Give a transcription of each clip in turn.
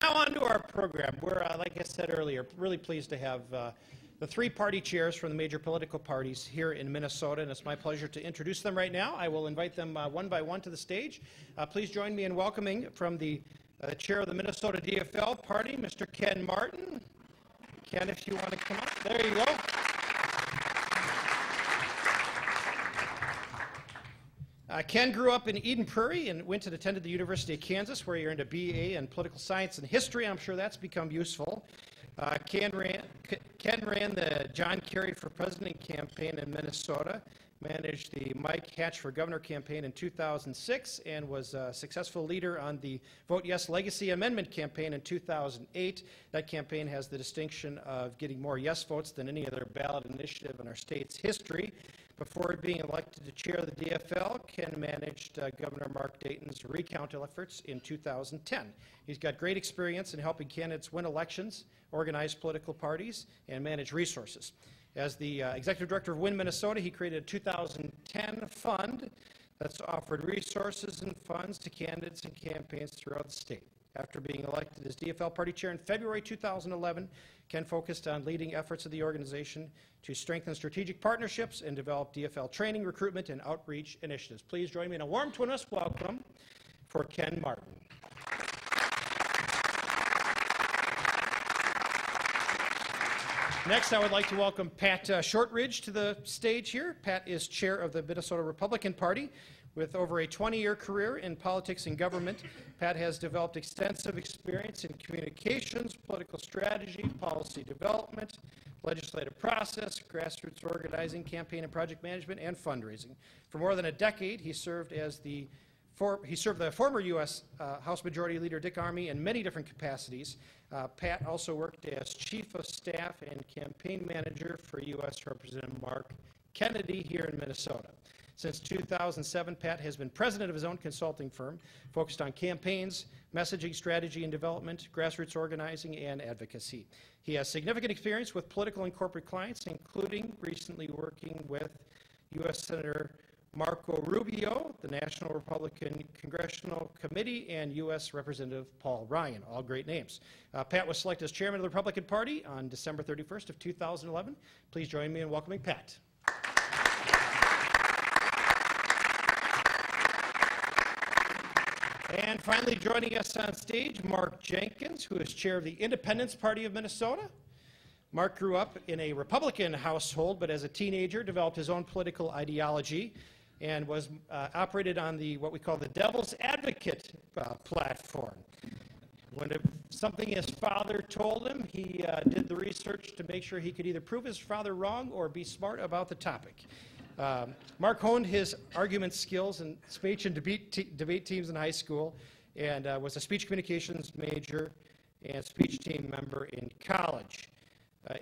Now on to our program. We're, like I said earlier, really pleased to have the three party chairs from the major political parties here in Minnesota, and it's my pleasure to introduce them right now. I will invite them one by one to the stage. Please join me in welcoming from the chair of the Minnesota DFL party, Mr. Ken Martin. Ken, if you want to come up. There you go. Ken grew up in Eden Prairie and went and attended the University of Kansas, where he earned a BA in political science and history. I'm sure that's become useful. Ken ran the John Kerry for President campaign in Minnesota, managed the Mike Hatch for Governor campaign in 2006, and was a successful leader on the Vote Yes Legacy Amendment campaign in 2008. That campaign has the distinction of getting more yes votes than any other ballot initiative in our state's history. Before being elected to chair of the DFL, Ken managed Governor Mark Dayton's recount efforts in 2010. He's got great experience in helping candidates win elections, organize political parties, and manage resources. As the executive director of Win Minnesota, he created a 2010 fund that's offered resources and funds to candidates and campaigns throughout the state. After being elected as DFL party chair in February 2011, Ken focused on leading efforts of the organization to strengthen strategic partnerships and develop DFL training, recruitment, and outreach initiatives. Please join me in a warm TwinWest welcome for Ken Martin. Next, I would like to welcome Pat Shortridge to the stage here. Pat is chair of the Minnesota Republican Party. With over a 20-year career in politics and government, Pat has developed extensive experience in communications, political strategy, policy development, legislative process, grassroots organizing, campaign and project management, and fundraising. For more than a decade, he served the former U.S. House Majority Leader Dick Armey in many different capacities. Pat also worked as Chief of Staff and Campaign Manager for U.S. Representative Mark Kennedy here in Minnesota. Since 2007, Pat has been president of his own consulting firm, focused on campaigns, messaging, strategy and development, grassroots organizing, and advocacy. He has significant experience with political and corporate clients, including recently working with U.S. Senator Marco Rubio, the National Republican Congressional Committee, and U.S. Representative Paul Ryan, all great names. Pat was selected as chairman of the Republican Party on December 31st of 2011. Please join me in welcoming Pat. And finally joining us on stage, Mark Jenkins, who is chair of the Independence Party of Minnesota. Mark grew up in a Republican household, but as a teenager developed his own political ideology and was operated on what we call the Devil's Advocate platform. When something his father told him, he did the research to make sure he could either prove his father wrong or be smart about the topic. Mark honed his argument skills in speech and debate teams in high school, and was a speech communications major and speech team member in college.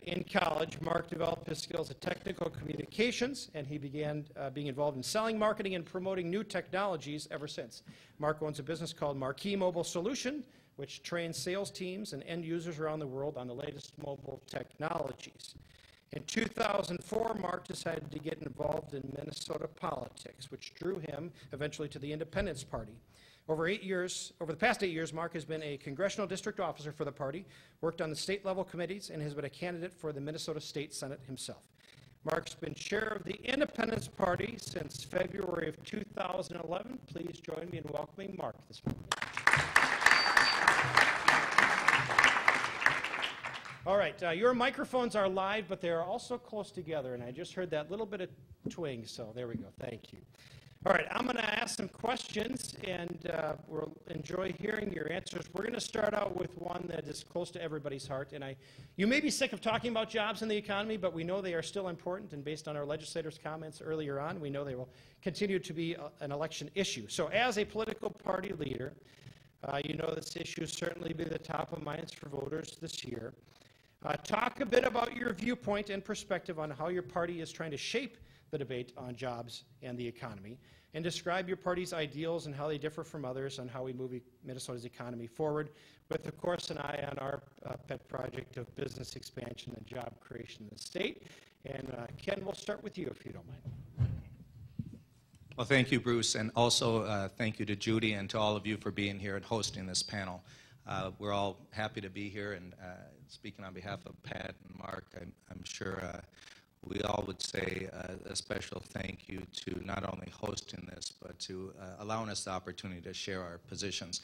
In college, Mark developed his skills at technical communications, and he began being involved in selling, marketing, and promoting new technologies ever since. Mark owns a business called Marquee Mobile Solution, which trains sales teams and end users around the world on the latest mobile technologies. In 2004, Mark decided to get involved in Minnesota politics, which drew him eventually to the Independence Party. Over the past 8 years, Mark has been a congressional district officer for the party, worked on the state-level committees, and has been a candidate for the Minnesota State Senate himself. Mark's been chair of the Independence Party since February of 2011. Please join me in welcoming Mark this morning. All right, your microphones are live, but they are also close together, and I just heard that little bit of twang, so there we go. Thank you. All right, I'm going to ask some questions, and we'll enjoy hearing your answers. We're going to start out with one that is close to everybody's heart, and you may be sick of talking about jobs in the economy, but we know they are still important, and based on our legislators' comments earlier on, we know they will continue to be an election issue. So as a political party leader, you know this issue certainly be the top of minds for voters this year. Talk a bit about your viewpoint and perspective on how your party is trying to shape the debate on jobs and the economy, and describe your party's ideals and how they differ from others on how we move Minnesota's economy forward, with, of course, an eye on our pet project of business expansion and job creation in the state. And Ken, we'll start with you, if you don't mind. Well, thank you, Bruce, and also thank you to Judy and to all of you for being here and hosting this panel. We're all happy to be here, and speaking on behalf of Pat and Mark, I'm sure we all would say a special thank you to not only hosting this, but to allowing us the opportunity to share our positions.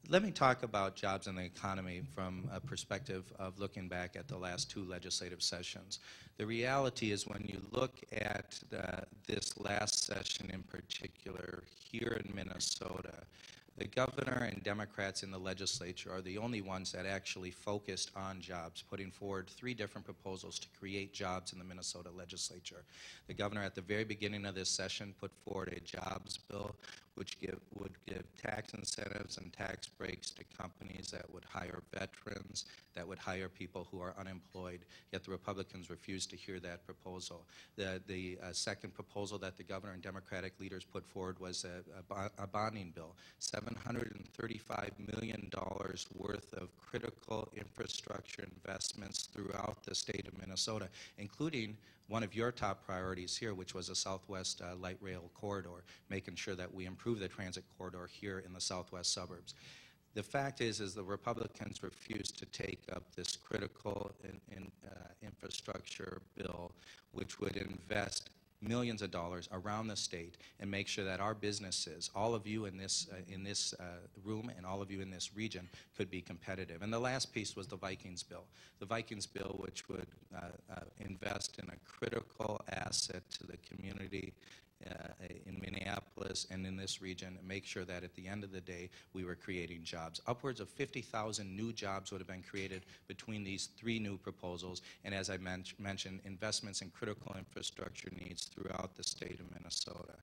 Let me talk about jobs and the economy from a perspective of looking back at the last 2 legislative sessions. The reality is when you look at this last session in particular here in Minnesota, the governor and Democrats in the legislature are the only ones that actually focused on jobs, putting forward 3 different proposals to create jobs in the Minnesota legislature. The governor at the very beginning of this session put forward a jobs bill which would give tax incentives and tax breaks to companies that would hire veterans, that would hire people who are unemployed, yet the Republicans refused to hear that proposal. The second proposal that the governor and Democratic leaders put forward was a bonding bill, $735 million worth of critical infrastructure investments throughout the state of Minnesota, including one of your top priorities here, which was a Southwest light rail corridor, making sure that we improve the transit corridor here in the southwest suburbs. The fact is the Republicans refused to take up this critical infrastructure bill, which would invest millions of dollars around the state and make sure that our businesses, all of you in this room and all of you in this region, could be competitive. And the last piece was the Vikings bill. The Vikings bill, which would invest in a critical asset to the community in Minneapolis and in this region, and make sure that at the end of the day we were creating jobs. Upwards of 50,000 new jobs would have been created between these 3 new proposals, and as I mentioned, investments in critical infrastructure needs throughout the state of Minnesota.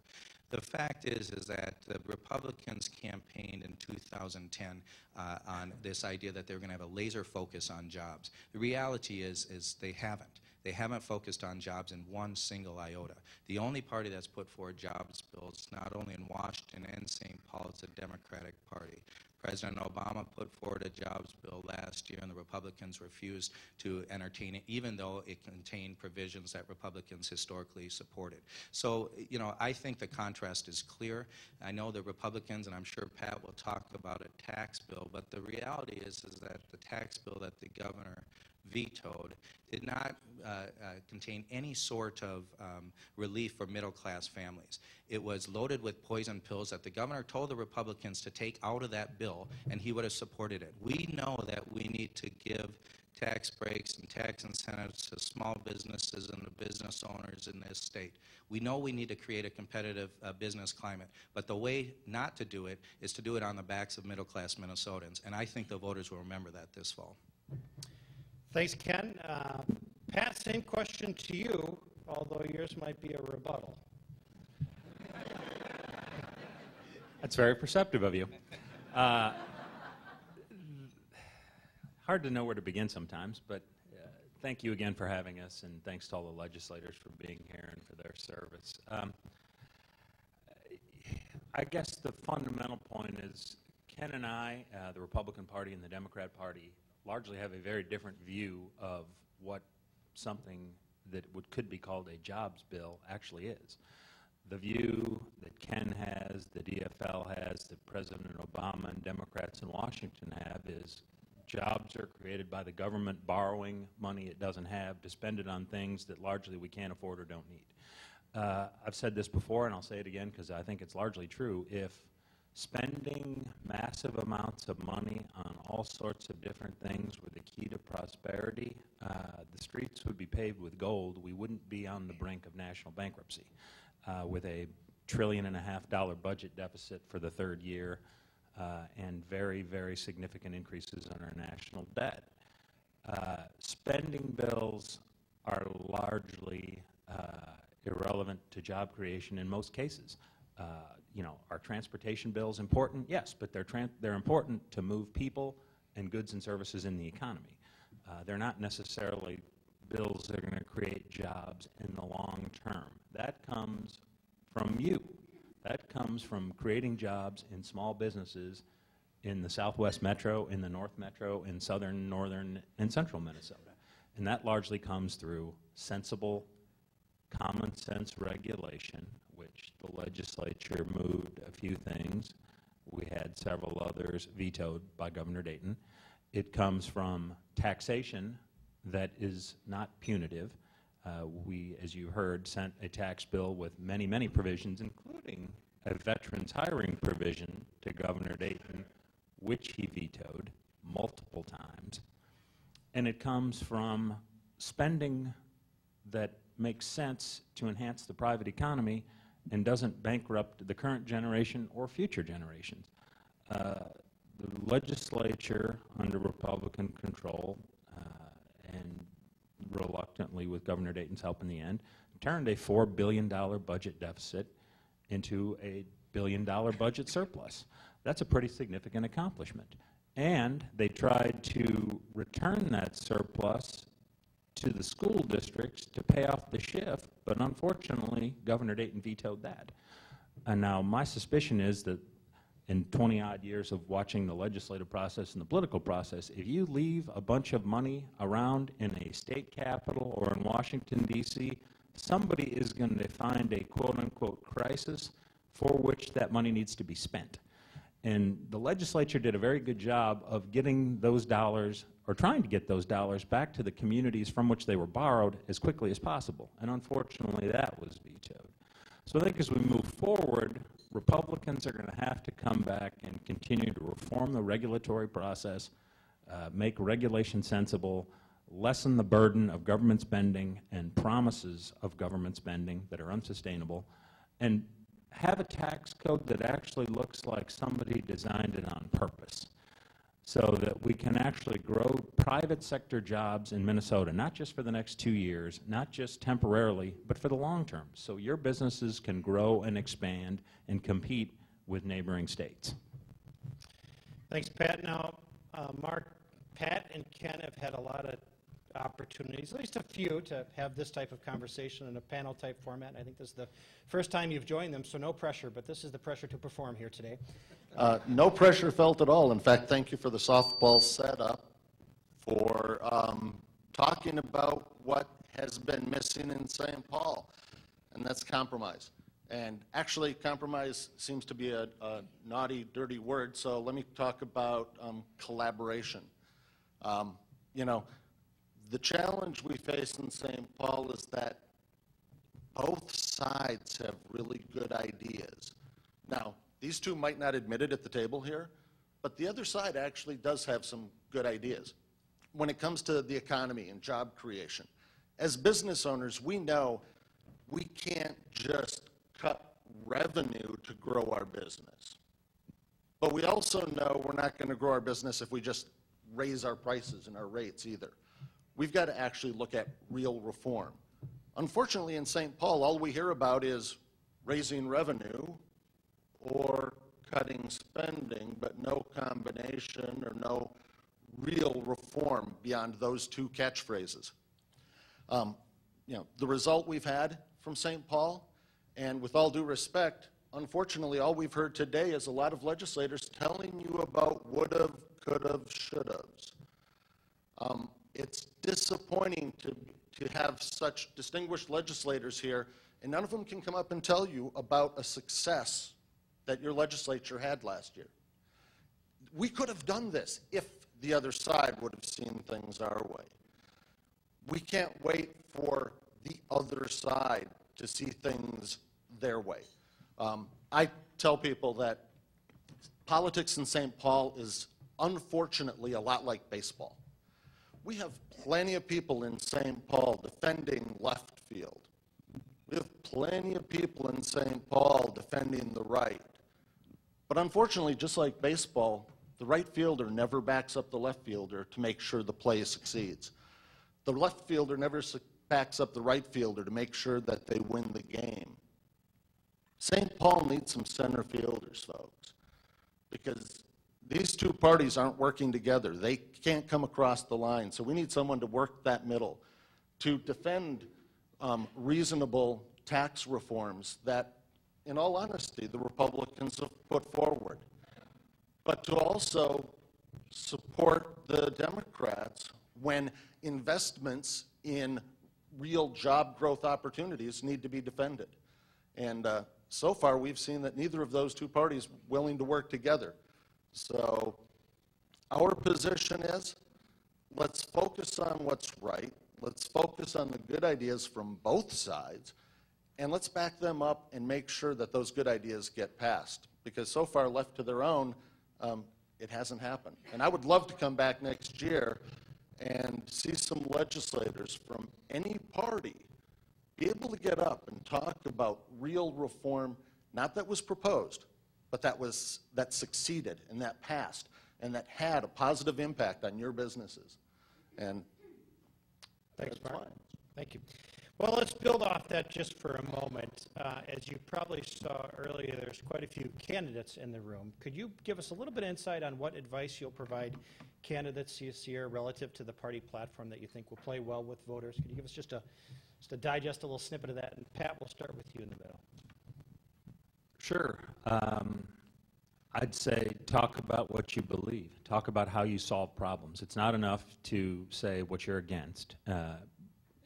The fact is that the Republicans campaigned in 2010 on this idea that they were going to have a laser focus on jobs. The reality is they haven't. They haven't focused on jobs in one single iota. The only party that's put forward jobs bills, not only in Washington and St. Paul, is the Democratic Party. President Obama put forward a jobs bill last year, and the Republicans refused to entertain it, even though it contained provisions that Republicans historically supported. So, you know, I think the contrast is clear. I know the Republicans, and I'm sure Pat will talk about a tax bill, but the reality is that the tax bill that the governor vetoed did not contain any sort of relief for middle-class families. It was loaded with poison pills that the governor told the Republicans to take out of that bill, and he would have supported it. We know that we need to give tax breaks and tax incentives to small businesses and the business owners in this state. We know we need to create a competitive business climate, but the way not to do it is to do it on the backs of middle-class Minnesotans, and I think the voters will remember that this fall. Thanks, Ken. Pat, same question to you, although yours might be a rebuttal. That's very perceptive of you. Hard to know where to begin sometimes, but thank you again for having us, and thanks to all the legislators for being here and for their service. I guess the fundamental point is Ken and I, the Republican Party and the Democrat Party, largely have a very different view of what something that could be called a jobs bill actually is. The view that Ken has, the DFL has, that President Obama and Democrats in Washington have is jobs are created by the government borrowing money it doesn't have to spend it on things that largely we can't afford or don't need. I've said this before, and I'll say it again because I think it's largely true. If spending massive amounts of money on all sorts of different things were the key to prosperity, the streets would be paved with gold. We wouldn't be on the brink of national bankruptcy with a $1.5 trillion budget deficit for the 3rd year and very, very significant increases in our national debt. Spending bills are largely irrelevant to job creation in most cases. You know, are transportation bills important? Yes, but they're important to move people and goods and services in the economy. They're not necessarily bills that are going to create jobs in the long term. That comes from you. That comes from creating jobs in small businesses in the Southwest Metro, in the North Metro, in southern, northern, and central Minnesota. And that largely comes through sensible, common sense regulation, which the legislature moved a few things, We had several others vetoed by Governor Dayton. It comes from taxation that is not punitive. We, as you heard, sent a tax bill with many, many provisions, including a veterans hiring provision to Governor Dayton, which he vetoed multiple times. And it comes from spending that makes sense to enhance the private economy and doesn't bankrupt the current generation or future generations. The legislature, under Republican control, and reluctantly with Governor Dayton's help in the end, turned a $4 billion budget deficit into a $1 billion budget surplus. That's a pretty significant accomplishment. And they tried to return that surplus to the school districts to pay off the shift, but unfortunately, Governor Dayton vetoed that. And now my suspicion is that in 20-odd years of watching the legislative process and the political process, if you leave a bunch of money around in a state capitol or in Washington, D.C., somebody is going to find a quote-unquote crisis for which that money needs to be spent. And the legislature did a very good job of getting those dollars, or trying to get those dollars, back to the communities from which they were borrowed as quickly as possible. And unfortunately, that was vetoed. So I think as we move forward, Republicans are going to have to come back and continue to reform the regulatory process, make regulation sensible, lessen the burden of government spending and promises of government spending that are unsustainable, and have a tax code that actually looks like somebody designed it on purpose, so that we can actually grow private sector jobs in Minnesota, not just for the next 2 years, not just temporarily, but for the long term, so your businesses can grow and expand and compete with neighboring states. Thanks, Pat. Now, Mark, Pat and Ken have had a lot of opportunities, at least a few, to have this type of conversation in a panel-type format. I think this is the first time you've joined them, so no pressure, but this is the pressure to perform here today. No pressure felt at all. In fact, thank you for the softball setup, for talking about what has been missing in St. Paul, and that's compromise. And actually, compromise seems to be a naughty, dirty word, so let me talk about collaboration. You know, the challenge we face in St. Paul is that both sides have really good ideas. Now, these two might not admit it at the table here, but the other side actually does have some good ideas when it comes to the economy and job creation. As business owners, we know we can't just cut revenue to grow our business. But we also know we're not going to grow our business if we just raise our prices and our rates either. We've got to actually look at real reform. Unfortunately, in St. Paul, all we hear about is raising revenue or cutting spending, but no combination or no real reform beyond those two catchphrases. You know, the result we've had from St. Paul, and with all due respect, unfortunately, all we've heard today is a lot of legislators telling you about would've, could've, should'ves. It's disappointing to have such distinguished legislators here, and none of them can come up and tell you about a success that your legislature had last year. We could have done this if the other side would have seen things our way. We can't wait for the other side to see things their way. I tell people that politics in St. Paul is unfortunately a lot like baseball. We have plenty of people in St. Paul defending left field. We have plenty of people in St. Paul defending the right. But unfortunately, just like baseball, the right fielder never backs up the left fielder to make sure the play succeeds. The left fielder never backs up the right fielder to make sure that they win the game. St. Paul needs some center fielders, folks, because these two parties aren't working together. They can't come across the line. So we need someone to work that middle, to defend reasonable tax reforms that, in all honesty, the Republicans have put forward, but to also support the Democrats when investments in real job growth opportunities need to be defended. And so far, we've seen that neither of those two parties willing to work together. So our position is, let's focus on what's right. Let's focus on the good ideas from both sides, and let's back them up and make sure that those good ideas get passed. Because so far, left to their own, it hasn't happened. And I would love to come back next year and see some legislators from any party be able to get up and talk about real reform, not that was proposed, but that succeeded and that passed and that had a positive impact on your businesses. And Thanks, that's Mark. fine. Thank you. Well, let's build off that just for a moment. As you probably saw earlier, there's quite a few candidates in the room. Could you give us a little bit of insight on what advice you'll provide candidates this year relative to the party platform that you think will play well with voters? Could you give us just a digest, a little snippet of that? And Pat, we'll start with you in the middle. Sure. I'd say talk about what you believe. Talk about how you solve problems. It's not enough to say what you're against.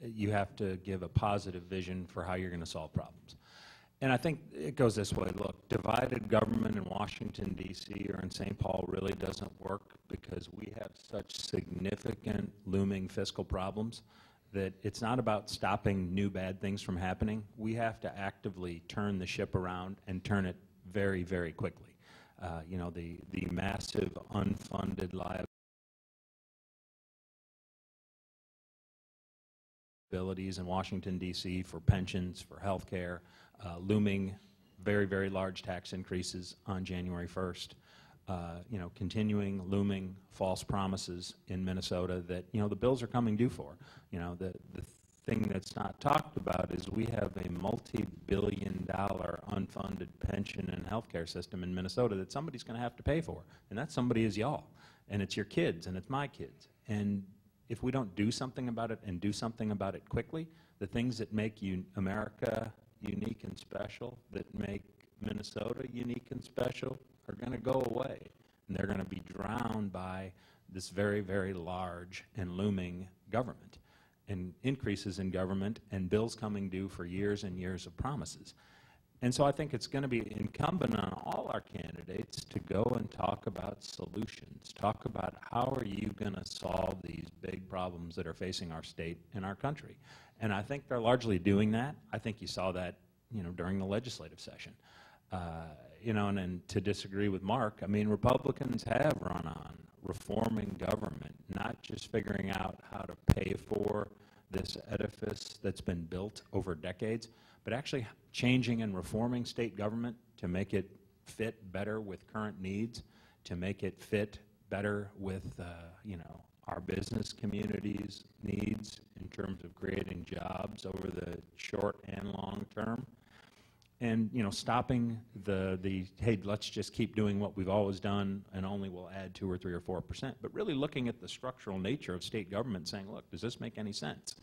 You have to give a positive vision for how you're going to solve problems. And I think it goes this way. Look, divided government in Washington, D.C. or in St. Paul really doesn't work because we have such significant looming fiscal problems that it's not about stopping new bad things from happening. We have to actively turn the ship around and turn it very, very quickly. You know, the massive unfunded liabilities in Washington, D.C. for pensions, for health care, looming very, very large tax increases on January 1st. You know, continuing looming false promises in Minnesota that, you know, the bills are coming due for. You know, the thing that's not talked about is we have a multi-billion-dollar unfunded pension and healthcare system in Minnesota that somebody's going to have to pay for, and that somebody is y'all, and it's your kids, and it's my kids. And if we don't do something about it and do something about it quickly, the things that make America unique and special, that make Minnesota unique and special, are going to go away, and they're going to be drowned by this very, very large and looming government, and increases in government, and bills coming due for years and years of promises. And so I think it's going to be incumbent on all our candidates to go and talk about solutions, talk about how are you going to solve these big problems that are facing our state and our country. And I think they're largely doing that. I think you saw that, you know, during the legislative session. You know, and to disagree with Mark, I mean, Republicans have run on reforming government, not just figuring out how to pay for this edifice that's been built over decades, but actually changing and reforming state government to make it fit better with current needs, to make it fit better with, you know, our business community's needs in terms of creating jobs over the short and long term. And, you know, stopping the hey, let's just keep doing what we've always done and only will add 2 or 3 or 4%, but really looking at the structural nature of state government and saying, look, does this make any sense?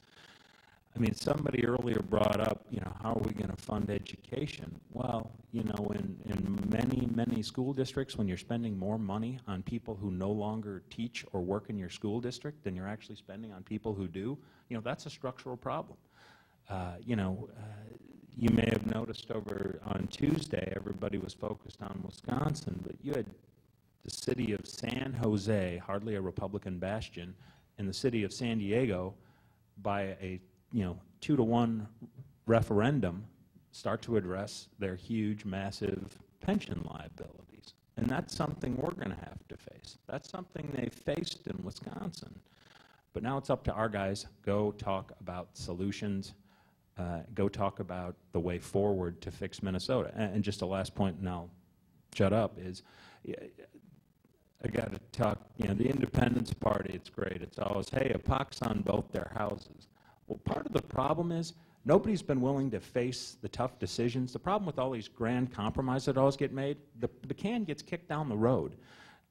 I mean, somebody earlier brought up, you know, how are we going to fund education? Well, you know, in many, many school districts, when you're spending more money on people who no longer teach or work in your school district than you're actually spending on people who do, you know, that's a structural problem. You know, you may have noticed over on Tuesday, everybody was focused on Wisconsin, but you had the city of San Jose, hardly a Republican bastion, and the city of San Diego, by a 2-to-1 referendum, start to address their huge, massive pension liabilities. And that's something we're going to have to face. That's something they faced in Wisconsin. But now it's up to our guys. Go talk about solutions. Go talk about the way forward to fix Minnesota. And just a last point, and I'll shut up, is I got to talk, you know, the Independence Party, it's great. It's always, hey, a pox on both their houses. Well, part of the problem is nobody's been willing to face the tough decisions. The problem with all these grand compromises that always get made, the can gets kicked down the road.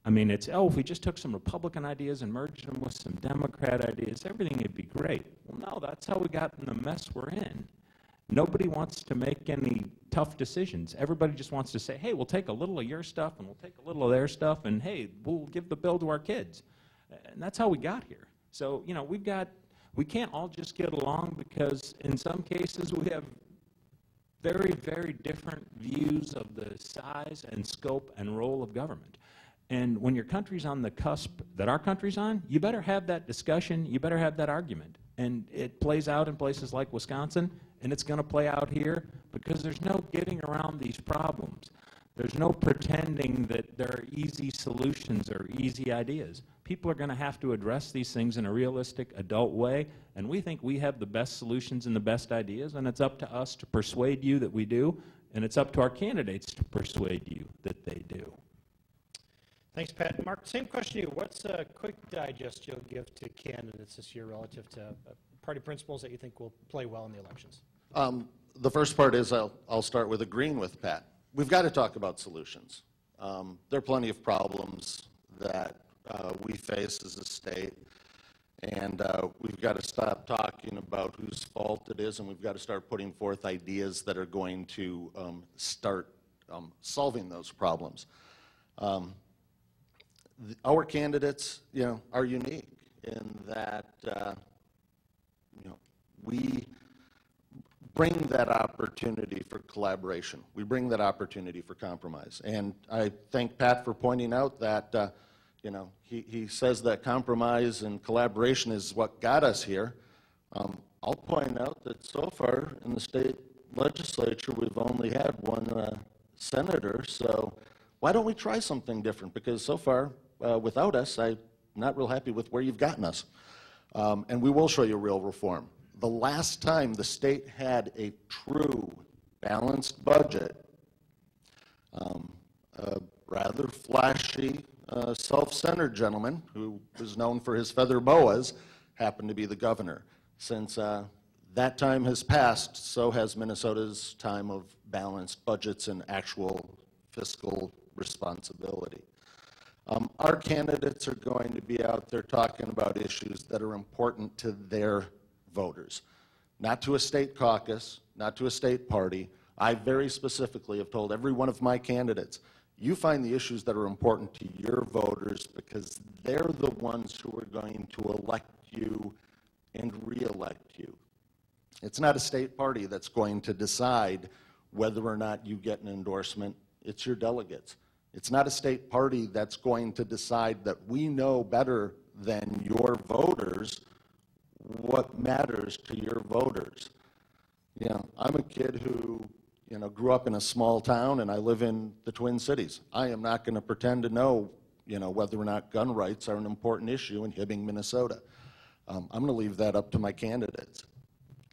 I mean, it's, oh, if we just took some Republican ideas and merged them with some Democrat ideas, everything would be great. Well, no, that's how we got in the mess we're in. Nobody wants to make any tough decisions. Everybody just wants to say, hey, we'll take a little of your stuff and we'll take a little of their stuff, and hey, we'll give the bill to our kids. And that's how we got here. So, you know, we can't all just get along because in some cases we have very, very different views of the size and scope and role of government. And when your country's on the cusp that our country's on, you better have that discussion, you better have that argument. And it plays out in places like Wisconsin, and it's going to play out here because there's no getting around these problems. There's no pretending that there are easy solutions or easy ideas. People are going to have to address these things in a realistic, adult way, and we think we have the best solutions and the best ideas, and it's up to us to persuade you that we do, and it's up to our candidates to persuade you that they do. Thanks, Pat. Mark, same question to you. What's a quick digest you'll give to candidates this year relative to party principles that you think will play well in the elections? The first part is I'll start with agreeing with Pat. We've got to talk about solutions. There are plenty of problems that we face as a state, and we've got to stop talking about whose fault it is, and we've got to start putting forth ideas that are going to start solving those problems. Our candidates, are unique in that, we bring that opportunity for collaboration. We bring that opportunity for compromise. And I thank Pat for pointing out that, he says that compromise and collaboration is what got us here. I'll point out that so far in the state legislature, we've only had one senator, so why don't we try something different? Because so far, without us, I'm not real happy with where you've gotten us. And we will show you real reform. The last time the state had a true balanced budget, a rather flashy, self-centered gentleman who was known for his feather boas happened to be the governor. Since that time has passed, so has Minnesota's time of balanced budgets and actual fiscal responsibility. Our candidates are going to be out there talking about issues that are important to their voters, not to a state caucus, not to a state party. I very specifically have told every one of my candidates, you find the issues that are important to your voters because they're the ones who are going to elect you and re-elect you. It's not a state party that's going to decide whether or not you get an endorsement. It's your delegates. It's not a state party that's going to decide that we know better than your voters what matters to your voters. I'm a kid who, grew up in a small town and I live in the Twin Cities. I am not going to pretend to know, whether or not gun rights are an important issue in Hibbing, Minnesota. I'm going to leave that up to my candidates.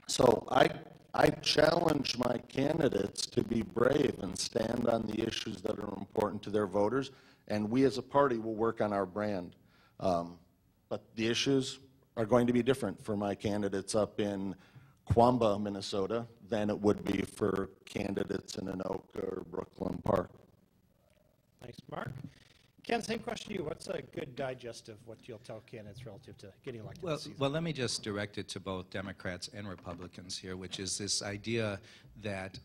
So I challenge my candidates to be brave and stand on the issues that are important to their voters, and we as a party will work on our brand. But the issues are going to be different for my candidates up in Quamba, Minnesota, than it would be for candidates in Anoka or Brooklyn Park. Thanks, Mark. Ken, same question to you. What's a good digest of what you'll tell candidates relative to getting elected this season? Well, let me just direct it to both Democrats and Republicans here, which is this idea that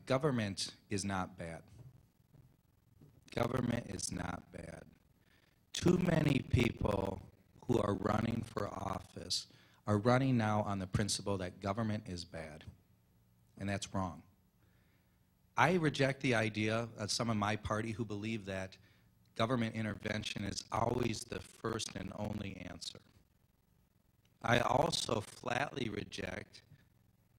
government is not bad. Government is not bad. Too many people who are running for office are running now on the principle that government is bad, and that's wrong. I reject the idea of some of my party who believe that government intervention is always the first and only answer. I also flatly reject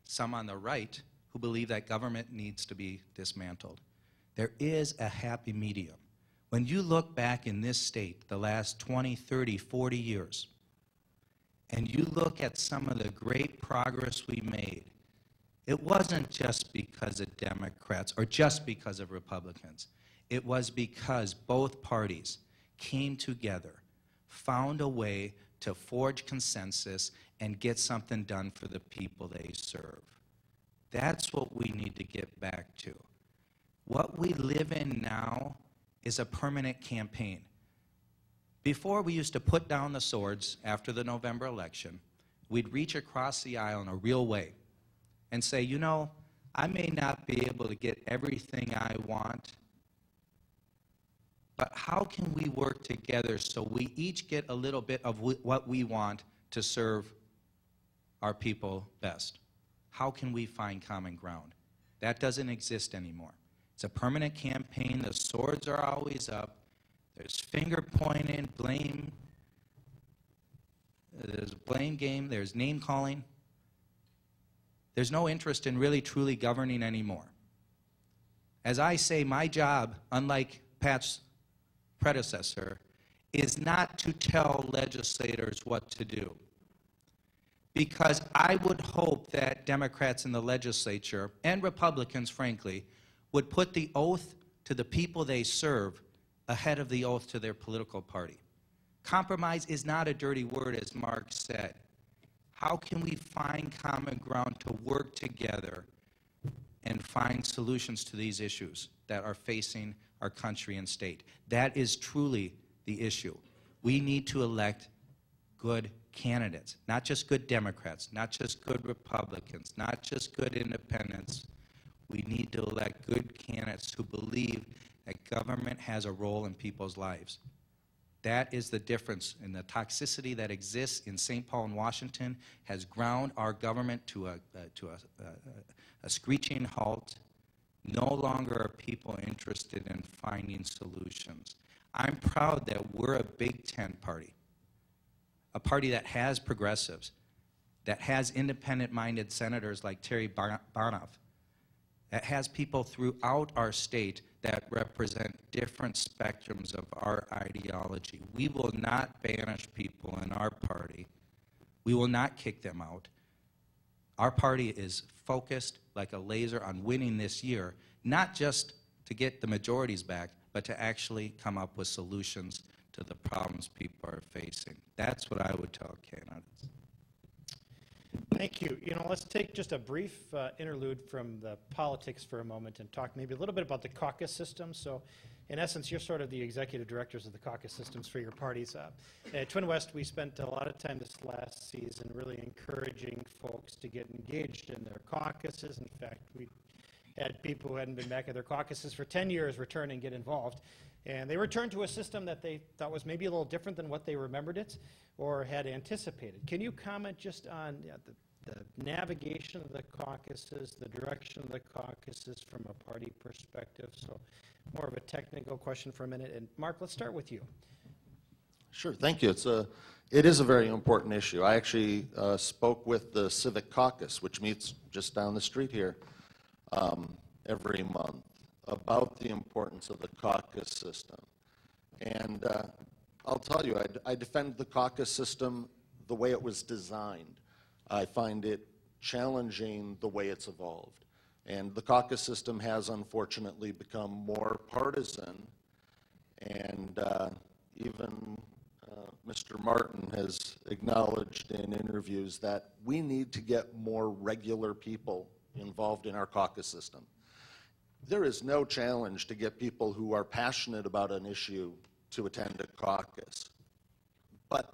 some on the right who believe that government needs to be dismantled. There is a happy medium. When you look back in this state the last 20, 30, 40 years, and you look at some of the great progress we made, it wasn't just because of Democrats or just because of Republicans. It was because both parties came together, found a way to forge consensus and get something done for the people they serve. That's what we need to get back to. What we live in now is a permanent campaign. Before, we used to put down the swords after the November election. We'd reach across the aisle in a real way and say, I may not be able to get everything I want, but how can we work together so we each get a little bit of what we want to serve our people best? How can we find common ground? That doesn't exist anymore. It's a permanent campaign. The swords are always up. There's finger pointing, blame. There's blame game. There's name calling. There's no interest in really truly governing anymore. As I say, my job, unlike Pat's predecessor, is not to tell legislators what to do. Because I would hope that Democrats in the legislature, and Republicans, frankly, would put the oath to the people they serve ahead of the oath to their political party. Compromise is not a dirty word, as Mark said. How can we find common ground to work together and find solutions to these issues that are facing our country and state? That is truly the issue. We need to elect good candidates, not just good Democrats, not just good Republicans, not just good independents. We need to elect good candidates who believe that government has a role in people's lives. That is the difference, and the toxicity that exists in St. Paul and Washington has ground our government to a screeching halt. No longer are people interested in finding solutions. I'm proud that we're a Big Ten party, a party that has progressives, that has independent-minded senators like Terry Bonoff, that has people throughout our state that represent different spectrums of our ideology. We will not banish people in our party. We will not kick them out. Our party is focused like a laser on winning this year, not just to get the majorities back, but to actually come up with solutions to the problems people are facing. That's what I would tell candidates. Thank you. Let's take just a brief interlude from the politics for a moment and talk maybe a little bit about the caucus system. So, in essence, you're sort of the executive directors of the caucus systems for your parties. At TwinWest, we spent a lot of time this last season really encouraging folks to get engaged in their caucuses. In fact, we had people who hadn't been back at their caucuses for 10 years return and get involved. And they returned to a system that they thought was maybe a little different than what they remembered it or had anticipated. Can you comment just on the navigation of the caucuses, the direction of the caucuses from a party perspective? So more of a technical question for a minute. And Mark, let's start with you. Sure, thank you. It is a very important issue. I actually spoke with the Civic Caucus, which meets just down the street here every month, about the importance of the caucus system. And I'll tell you, I defend the caucus system the way it was designed. I find it challenging the way it's evolved. And the caucus system has unfortunately become more partisan, and even Mr. Martin has acknowledged in interviews that we need to get more regular people involved in our caucus system. There is no challenge to get people who are passionate about an issue to attend a caucus. But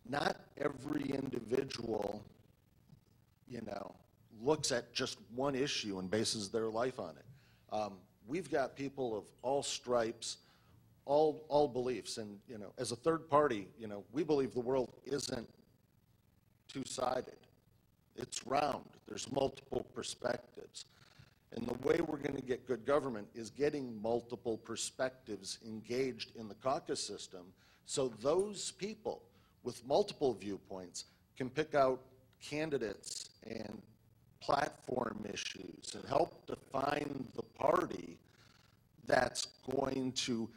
not every individual, looks at just one issue and bases their life on it. We've got people of all stripes, all beliefs, and as a third party, we believe the world isn't two-sided. It's round. There's multiple perspectives. And the way we're going to get good government is getting multiple perspectives engaged in the caucus system, so those people with multiple viewpoints can pick out candidates and platform issues and help define the party that's going to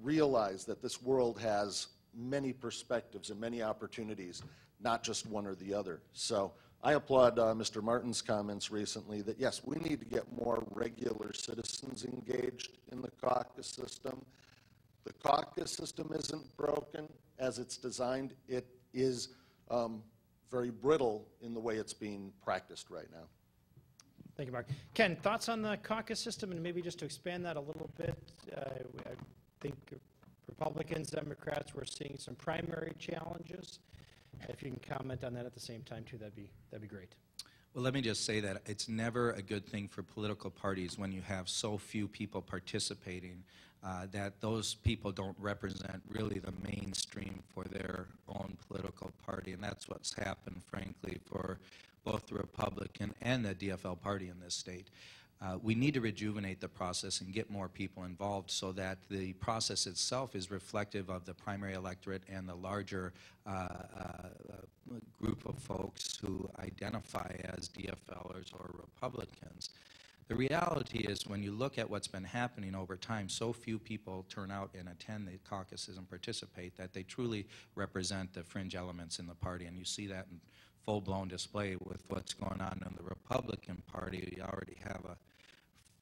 realize that this world has many perspectives and many opportunities, not just one or the other. So I applaud Mr. Martin's comments recently that, yes, we need to get more regular citizens engaged in the caucus system. The caucus system isn't broken as it's designed. It is very brittle in the way it's being practiced right now. Thank you, Mark. Ken, thoughts on the caucus system, and maybe just to expand that a little bit? I think Republicans, Democrats, we're seeing some primary challenges. If you can comment on that at the same time, too, that'd be great. Well, let me just say that it's never a good thing for political parties when you have so few people participating, that those people don't represent really the mainstream for their own political party. And that's what's happened, frankly, for both the Republican and the DFL party in this state. We need to rejuvenate the process and get more people involved so that the process itself is reflective of the primary electorate and the larger group of folks who identify as DFLers or Republicans. The reality is, when you look at what's been happening over time, so few people turn out and attend the caucuses and participate that they truly represent the fringe elements in the party, and you see that in full-blown display with what's going on in the Republican Party. You already have a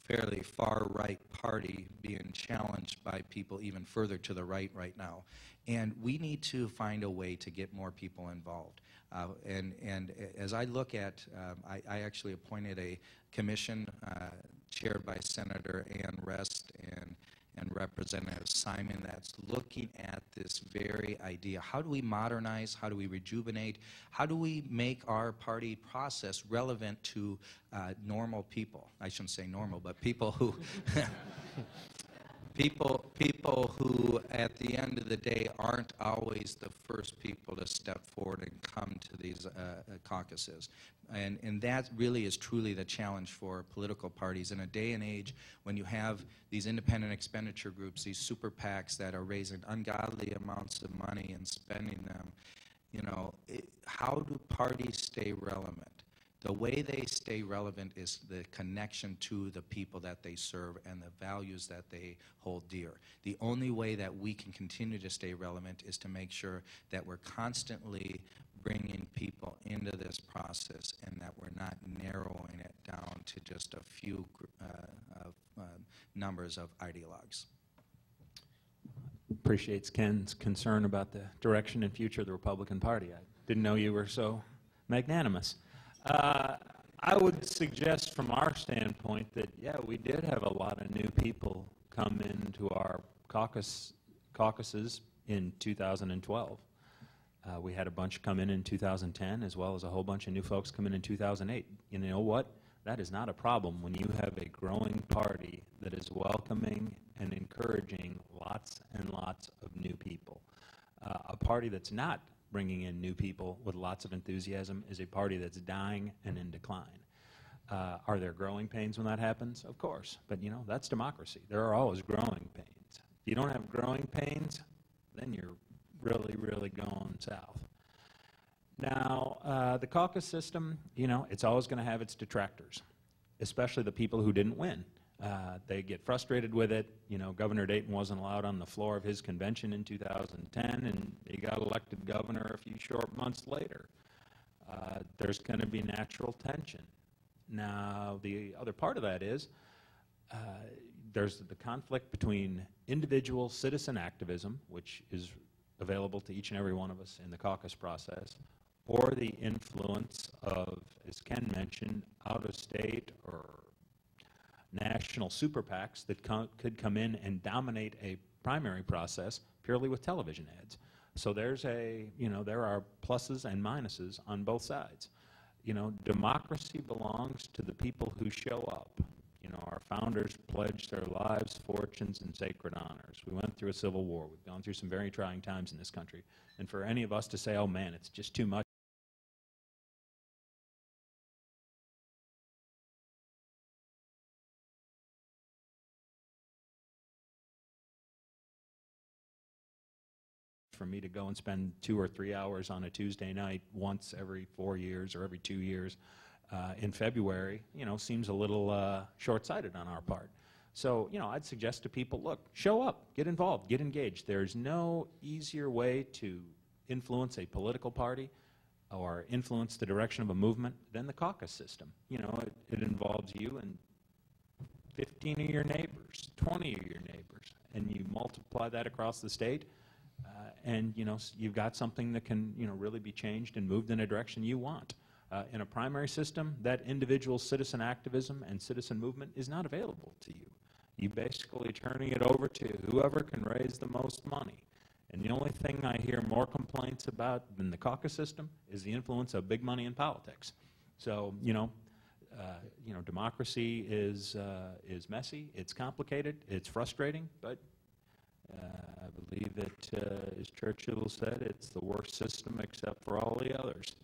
fairly far-right party being challenged by people even further to the right now. And we need to find a way to get more people involved. And as I look at, I actually appointed a commission chaired by Senator Ann Rest and Representative Simon that's looking at this very idea. How do we modernize? How do we rejuvenate? How do we make our party process relevant to normal people? I shouldn't say normal, but people who people who at the end of the day aren't always the first people to step forward and come to these caucuses. And that really is truly the challenge for political parties in a day and age when you have these independent expenditure groups, these super PACs that are raising ungodly amounts of money and spending them. You know, how do parties stay relevant? The way they stay relevant is the connection to the people that they serve and the values that they hold dear. The only way that we can continue to stay relevant is to make sure that we're constantly bringing people into this process and that we're not narrowing it down to just a few numbers of ideologues. Appreciates Ken's concern about the direction and future of the Republican Party. I didn't know you were so magnanimous. I would suggest from our standpoint that, yeah, we did have a lot of new people come into our caucuses in 2012. We had a bunch come in 2010, as well as a whole bunch of new folks come in 2008. You know what? That is not a problem when you have a growing party that is welcoming and encouraging lots and lots of new people. A party that's not bringing in new people with lots of enthusiasm is a party that's dying and in decline. Are there growing pains when that happens? Of course, but you know, that's democracy. There are always growing pains. If you don't have growing pains, then you're really, really going south. Now, the caucus system, you know, it's always going to have its detractors, especially the people who didn't win. They get frustrated with it. You know, Governor Dayton wasn't allowed on the floor of his convention in 2010, and he got elected governor a few short months later. There's going to be natural tension. Now, the other part of that is there's the conflict between individual citizen activism, which is available to each and every one of us in the caucus process, or the influence of, as Ken mentioned, out-of-state or national super PACs that could come in and dominate a primary process purely with television ads. So there's there are pluses and minuses on both sides. You know, democracy belongs to the people who show up. You know, our founders pledged their lives, fortunes, and sacred honors. We went through a civil war. We've gone through some very trying times in this country. And for any of us to say, oh man, it's just too much, for me to go and spend 2 or 3 hours on a Tuesday night once every 4 years or every 2 years in February, you know, seems a little short-sighted on our part. So, you know, I'd suggest to people, look, show up, get involved, get engaged. There's no easier way to influence a political party or influence the direction of a movement than the caucus system. You know, it involves you and 15 of your neighbors, 20 of your neighbors, and you multiply that across the state, and, you know, you've got something that can, you know, really be changed and moved in a direction you want. In a primary system, that individual citizen activism and citizen movement is not available to you. You're basically turning it over to whoever can raise the most money. And the only thing I hear more complaints about than the caucus system is the influence of big money in politics. So, democracy is messy, it's complicated, it's frustrating, but I believe that, as Churchill said, it's the worst system except for all the others.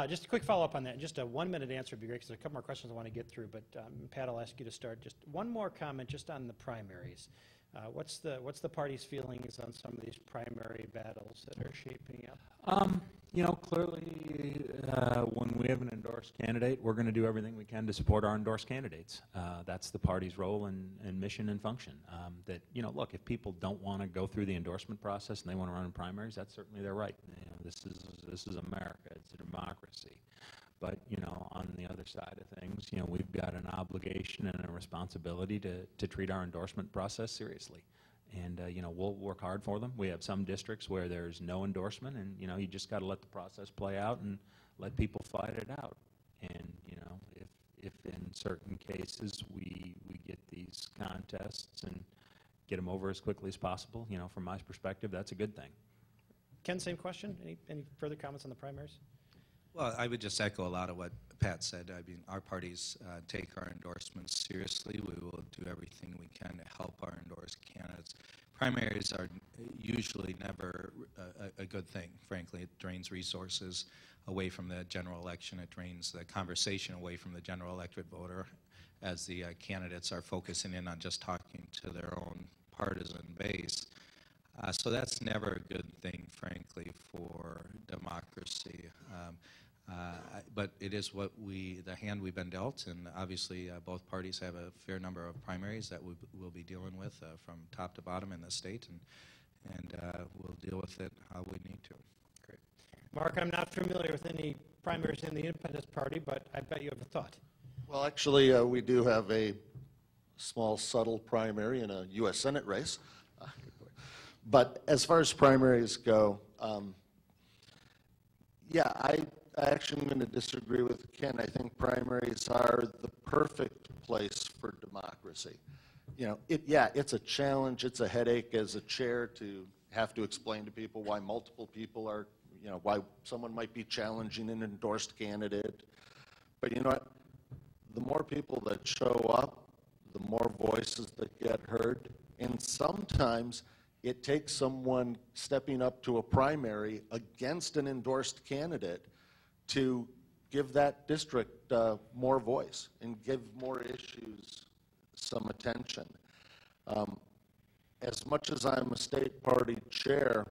Just a quick follow-up on that. Just a 1-minute answer would be great, because there are a couple more questions I want to get through. But Pat, I'll ask you to start. Just one more comment just on the primaries. What's the party's feelings on some of these primary battles that are shaping up? You know, clearly, when we have an endorsed candidate, we're going to do everything we can to support our endorsed candidates. That's the party's role and mission and function. That, you know, look, if people don't want to go through the endorsement process and they want to run in primaries, that's certainly their right. You know, this is America. It's a democracy. But, you know, on the other side of things, you know, we've got an obligation and a responsibility to treat our endorsement process seriously. And, you know, we'll work hard for them. We have some districts where there's no endorsement, and, you know, you just got to let the process play out and let people fight it out. And, you know, if in certain cases we get these contests and get them over as quickly as possible, you know, from my perspective, that's a good thing. Ken, same question. Any further comments on the primaries? Well, I would just echo a lot of what Pat said. I mean, our parties take our endorsements seriously. We will do everything we can to help our endorsed candidates. Primaries are usually never a good thing, frankly. It drains resources away from the general election. It drains the conversation away from the general elected voter, as the candidates are focusing in on just talking to their own partisan base. So that's never a good thing, frankly, for democracy. But it is the hand we've been dealt, and obviously both parties have a fair number of primaries that we'll be dealing with from top to bottom in the state, and we'll deal with it how we need to. Great. Mark, I'm not familiar with any primaries in the Independence Party, but I bet you have a thought. Well, actually, we do have a small, subtle primary in a U.S. Senate race. But as far as primaries go, yeah, I actually am going to disagree with Ken. I think primaries are the perfect place for democracy. You know, it's a challenge. It's a headache as a chair to have to explain to people why multiple people are, you know, why someone might be challenging an endorsed candidate. But you know what? The more people that show up, the more voices that get heard. And sometimes it takes someone stepping up to a primary against an endorsed candidate to give that district more voice and give more issues some attention. As much as I'm a state party chair,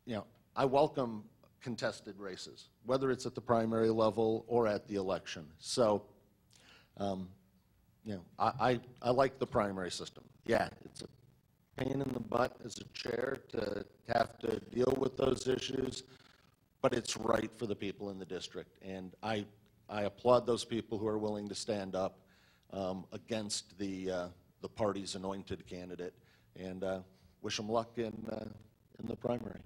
you know, I welcome contested races, whether it's at the primary level or at the election. So, you know, I like the primary system. Yeah, it's a pain in the butt as a chair to have to deal with those issues, but it's right for the people in the district. And I applaud those people who are willing to stand up against the party's anointed candidate, and wish them luck in the primary.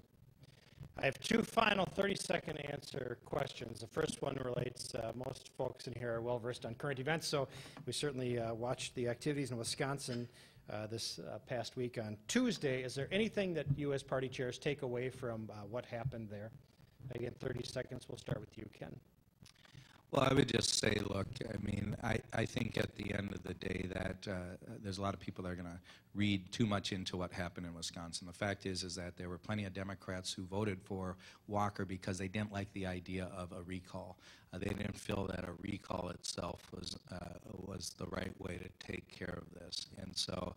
I have two final 30-second answer questions. The first one relates, most folks in here are well-versed on current events, so we certainly watched the activities in Wisconsin this past week on Tuesday. Is there anything that you as party chairs take away from what happened there? Again, 30 seconds. We'll start with you, Ken. Well, I would just say, look, I mean, I think at the end of the day that there's a lot of people that are going to read too much into what happened in Wisconsin. The fact is that there were plenty of Democrats who voted for Walker because they didn't like the idea of a recall. They didn't feel that a recall itself was the right way to take care of this. And so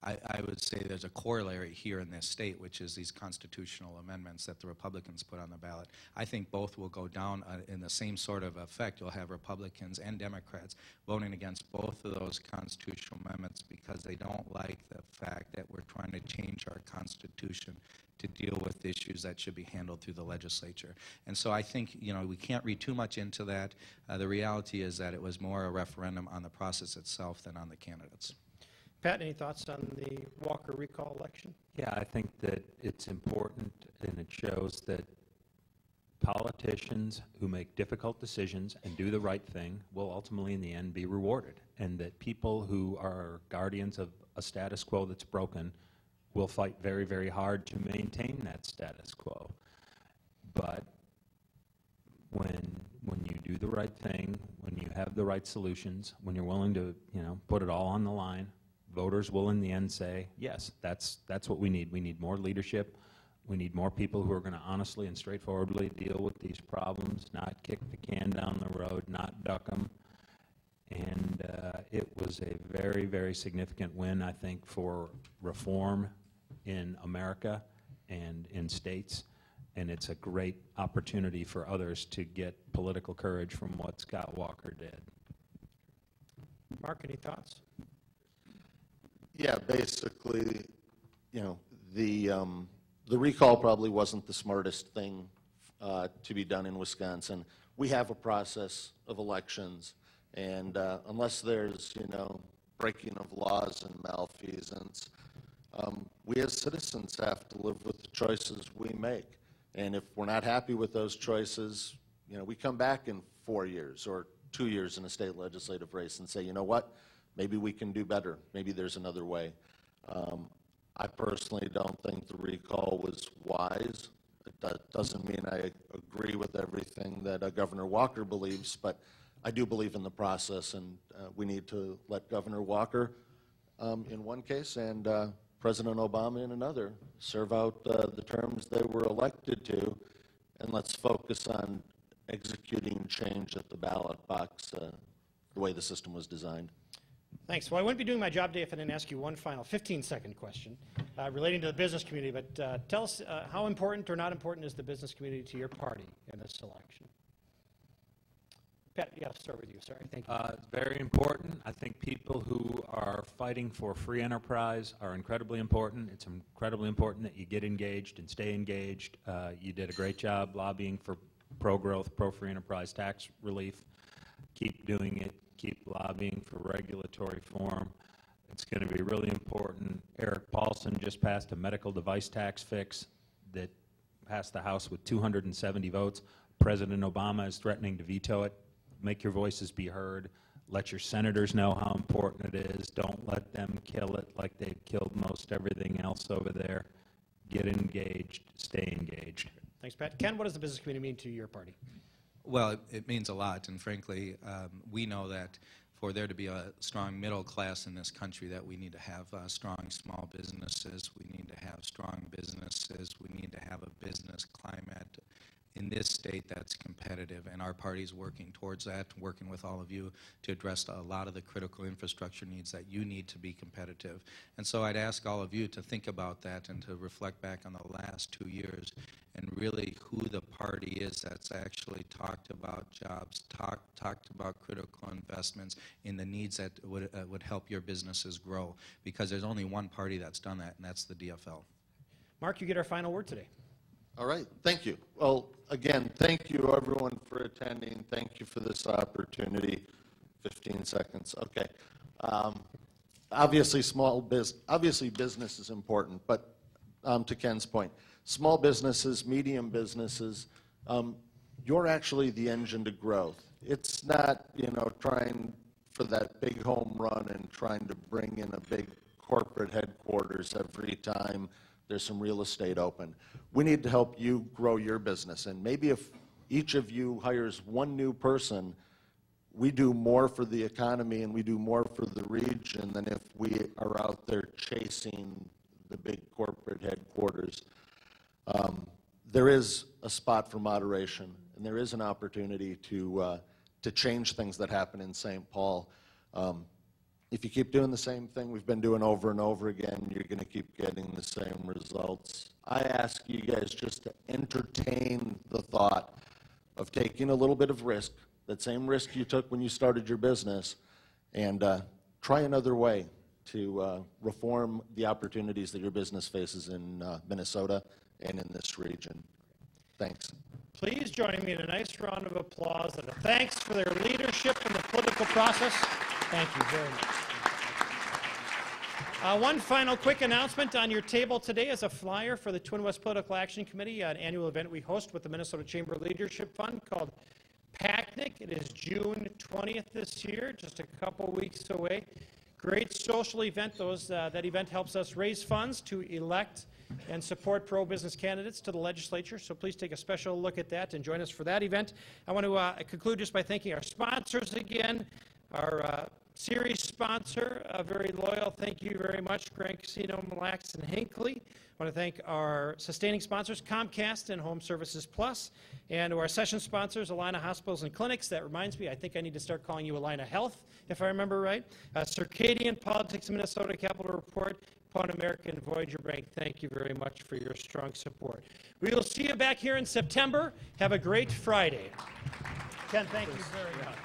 I would say there's a corollary here in this state, which is these constitutional amendments that the Republicans put on the ballot. I think both will go down in the same sort of effect. You'll have Republicans and Democrats voting against both of those constitutional amendments because they don't like the fact that we're trying to change our Constitution to deal with issues that should be handled through the legislature. And so I think, you know, we can't read too much into that. The reality is that it was more a referendum on the process itself than on the candidates. Pat, any thoughts on the Walker recall election? Yeah, I think that it's important, and it shows that politicians who make difficult decisions and do the right thing will ultimately in the end be rewarded, and that people who are guardians of a status quo that's broken will fight very, very hard to maintain that status quo. But when you do the right thing, when you have the right solutions, when you're willing to, you know, put it all on the line, voters will in the end say, yes, that's what we need. We need more leadership, We need more people who are going to honestly and straightforwardly deal with these problems, not kick the can down the road, not duck them. And it was a very, very significant win, I think, for reform in America and in states. And it's a great opportunity for others to get political courage from what Scott Walker did. Mark, any thoughts? Yeah, basically, you know, the recall probably wasn't the smartest thing to be done in Wisconsin. We have a process of elections, and unless there's, you know, breaking of laws and malfeasance, we as citizens have to live with the choices we make. And if we're not happy with those choices, you know, we come back in 4 years or 2 years in a state legislative race and say, you know what, maybe we can do better. Maybe there's another way. I personally don't think the recall was wise. That doesn't mean I agree with everything that Governor Walker believes, but I do believe in the process, and we need to let Governor Walker, in one case, and President Obama in another, serve out the terms they were elected to, and let's focus on executing change at the ballot box the way the system was designed. Thanks. Well, I wouldn't be doing my job today if I didn't ask you one final 15-second question relating to the business community. But tell us how important or not important is the business community to your party in this election? Pat, yeah, I'll start with you. Sorry. Thank you. It's very important. I think people who are fighting for free enterprise are incredibly important. It's incredibly important that you get engaged and stay engaged. You did a great job lobbying for pro-growth, pro-free enterprise tax relief. Keep doing it. Keep lobbying for regulatory reform. It's going to be really important. Eric Paulson just passed a medical device tax fix that passed the House with 270 votes. President Obama is threatening to veto it. Make your voices be heard. Let your senators know how important it is. Don't let them kill it like they've killed most everything else over there. Get engaged. Stay engaged. Thanks, Pat. Ken, what does the business community mean to your party? Well, it means a lot, and frankly, we know that for there to be a strong middle class in this country, that we need to have strong small businesses, we need to have strong businesses, we need to have a business climate in this state that's competitive, and our party's working towards that, working with all of you to address a lot of the critical infrastructure needs that you need to be competitive. And so I'd ask all of you to think about that and to reflect back on the last 2 years and really who the party is that's actually talked about jobs, talked about critical investments in the needs that would help your businesses grow, because there's only one party that's done that, and that's the DFL. Mark, you get our final word today. All right, thank you. Well, again, thank you everyone for attending. Thank you for this opportunity. 15 seconds, okay. Obviously business is important, but to Ken's point, small businesses, medium businesses, you're actually the engine to growth. It's not, you know, trying for that big home run and trying to bring in a big corporate headquarters every time there's some real estate open. We need to help you grow your business, and maybe if each of you hires one new person, we do more for the economy and we do more for the region than if we are out there chasing the big corporate headquarters. There is a spot for moderation, and there is an opportunity to change things that happen in St. Paul. If you keep doing the same thing we've been doing over and over again, you're going to keep getting the same results. I ask you guys just to entertain the thought of taking a little bit of risk, that same risk you took when you started your business, and try another way to reform the opportunities that your business faces in Minnesota and in this region. Thanks. Please join me in a nice round of applause and a thanks for their leadership in the political process. Thank you very much. One final quick announcement on your table today is a flyer for the TwinWest Political Action Committee, an annual event we host with the Minnesota Chamber Leadership Fund called PACNIC. It is June 20th this year, just a couple weeks away. Great social event. That event helps us raise funds to elect and support pro-business candidates to the legislature, so please take a special look at that and join us for that event. I want to conclude just by thanking our sponsors again, our series sponsor, very loyal. Thank you very much, Grand Casino, Mille Lacs, and Hinckley. I want to thank our sustaining sponsors, Comcast and Home Services Plus, and to our session sponsors, Alina Hospitals and Clinics. That reminds me, I think I need to start calling you Alina Health, if I remember right. Circadian Politics Minnesota Capital Report, Pan American, Voyager Bank. Thank you very much for your strong support. We will see you back here in September. Have a great Friday. Ken, thank you very much.